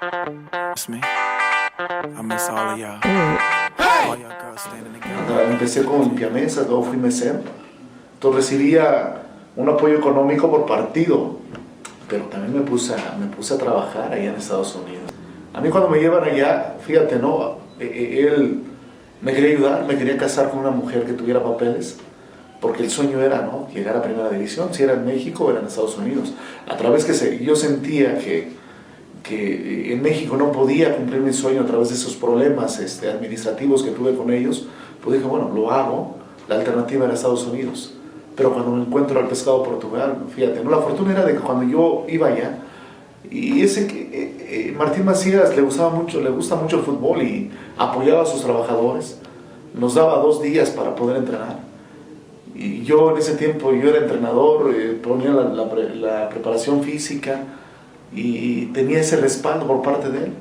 It's me. I miss all of y'all. All y'all girls standing together. Empecé como limpiamesas, luego fui mesero. Entonces recibía un apoyo económico por partido, pero también me puse a trabajar allá en Estados Unidos. A mí cuando me llevan allá, fíjate, ¿no? Él me quería ayudar, me quería casar con una mujer que tuviera papeles, porque el sueño era, ¿no?, llegar a Primera División, si era en México o era en Estados Unidos. A través que yo sentía que en México no podía cumplir mi sueño a través de esos problemas administrativos que tuve con ellos, pues dije, bueno, lo hago, la alternativa era Estados Unidos. Pero cuando me encuentro al Pescado Portugal, fíjate, ¿no?, la fortuna era de que cuando yo iba allá, y Martín Macías le gusta mucho el fútbol y apoyaba a sus trabajadores, nos daba 2 días para poder entrenar. Y yo en ese tiempo, yo era entrenador, ponía la preparación física y tenía ese respaldo por parte de él.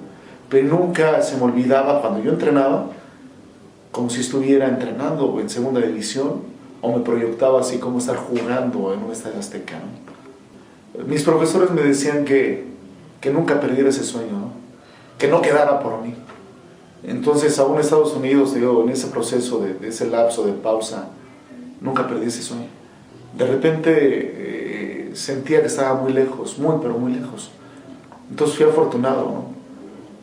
Pero nunca se me olvidaba cuando yo entrenaba, como si estuviera entrenando en segunda división, o me proyectaba así como estar jugando en un estadio azteca, ¿no? Mis profesores me decían que nunca perdiera ese sueño, ¿no?, que no quedara por mí. Entonces, aún en Estados Unidos, digo, en ese proceso de ese lapso de pausa, nunca perdí ese sueño. De repente sentía que estaba muy lejos, pero muy lejos. Entonces fui afortunado, ¿no?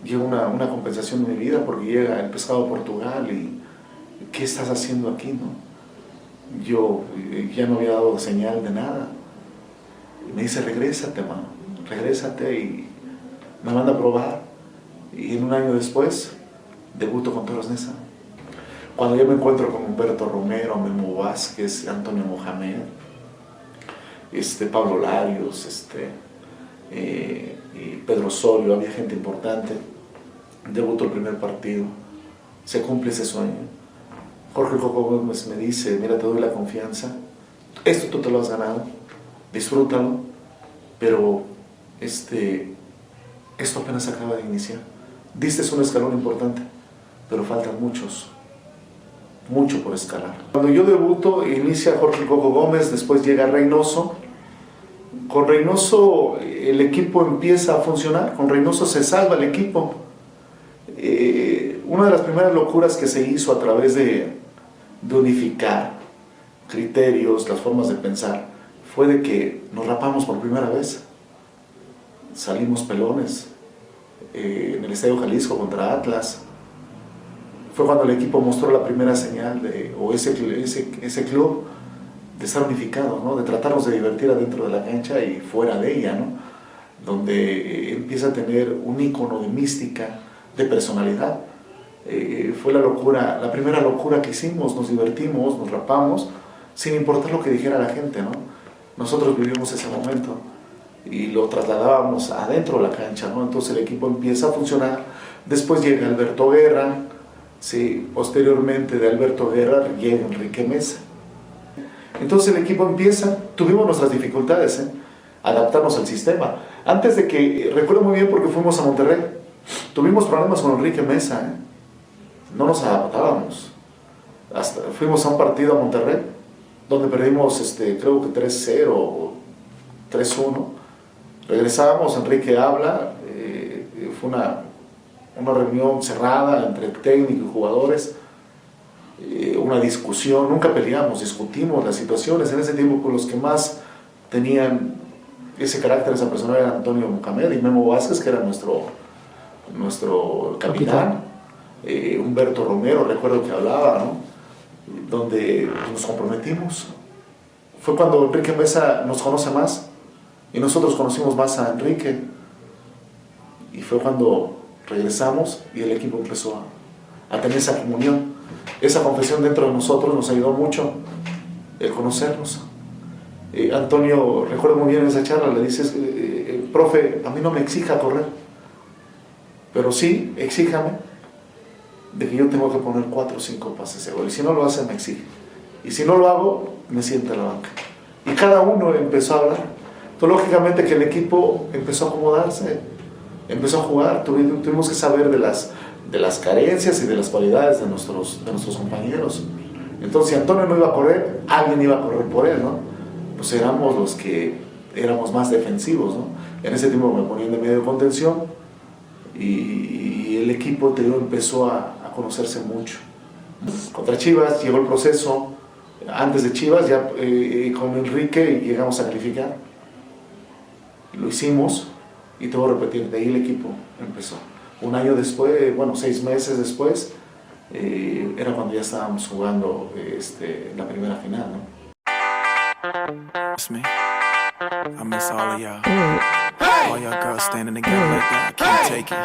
Llegó una compensación de mi vida porque llega el Pescado Portugal y ¿qué estás haciendo aquí, no? Yo ya no había dado señal de nada. Y me dice, regrésate, mano, regrésate, y me manda a probar. Y en un año después, debuto con Toros Neza. Cuando yo me encuentro con Humberto Romero, Memo Vázquez, Antonio Mohamed, Pablo Larios, y Pedro Osorio, había gente importante, debuto el primer partido, se cumple ese sueño. Jorge Coco Gómez me dice, mira, te doy la confianza, esto tú te lo has ganado, disfrútalo, pero esto apenas acaba de iniciar. Diste un escalón importante, pero faltan mucho por escalar. Cuando yo debuto, inicia Jorge Coco Gómez, después llega Reynoso. Con Reynoso el equipo empieza a funcionar, con Reynoso se salva el equipo. Una de las primeras locuras que se hizo a través de unificar criterios, las formas de pensar, fue de que nos rapamos por primera vez. Salimos pelones en el Estadio Jalisco contra Atlas. Fue cuando el equipo mostró la primera señal ese club de estar unificado, ¿no?, de tratarnos de divertir adentro de la cancha y fuera de ella, ¿no?, donde empieza a tener un ícono de mística, de personalidad. Fue la primera locura que hicimos, nos divertimos, nos rapamos, sin importar lo que dijera la gente, ¿no? Nosotros vivimos ese momento y lo trasladábamos adentro de la cancha, ¿no? Entonces el equipo empieza a funcionar. Después llega Alberto Guerra, sí, posteriormente de Alberto Guerra llega Enrique Meza. Entonces el equipo empieza, tuvimos nuestras dificultades, adaptarnos al sistema. Antes de que, recuerdo muy bien porque fuimos a Monterrey, tuvimos problemas con Enrique Meza, no nos adaptábamos. Fuimos a un partido a Monterrey, donde perdimos, creo que 3-0 o 3-1. Regresábamos, Enrique habla, fue una reunión cerrada entre técnico y jugadores, una discusión, nunca peleamos, discutimos las situaciones. En ese tiempo, con los que más tenían ese carácter, esa persona, era Antonio Mohamed y Memo Vázquez, que era nuestro capitán. Humberto Romero, recuerdo que hablaba, ¿no?, donde nos comprometimos. Fue cuando Enrique Meza nos conoce más y nosotros conocimos más a Enrique, y fue cuando regresamos y el equipo empezó a tener esa comunión, esa confesión dentro de nosotros. Nos ayudó mucho el conocernos. Antonio, recuerdo muy bien en esa charla, le dices, profe, a mí no me exija correr, pero sí, exíjame de que yo tengo que poner 4 o 5 pases de gol, y si no lo hace me exige, y si no lo hago me sienta en la banca. Y cada uno empezó a hablar. Entonces, lógicamente que el equipo empezó a acomodarse, empezó a jugar. Tuvimos que saber de las carencias y de las cualidades de nuestros compañeros. Entonces, si Antonio no iba a correr, alguien iba a correr por él, ¿no? Pues éramos los que éramos más defensivos, ¿no? En ese tiempo me ponían de medio de contención y el equipo te digo, empezó a conocerse mucho. Contra Chivas llegó el proceso, antes de Chivas ya con Enrique llegamos a calificar, lo hicimos y te voy a repetir, de ahí el equipo empezó. Un año después, bueno, 6 meses después, era cuando ya estábamos jugando la primera final, ¿no? It's me. I miss all of y'all. All y'all girls standing together like that. I can't take it.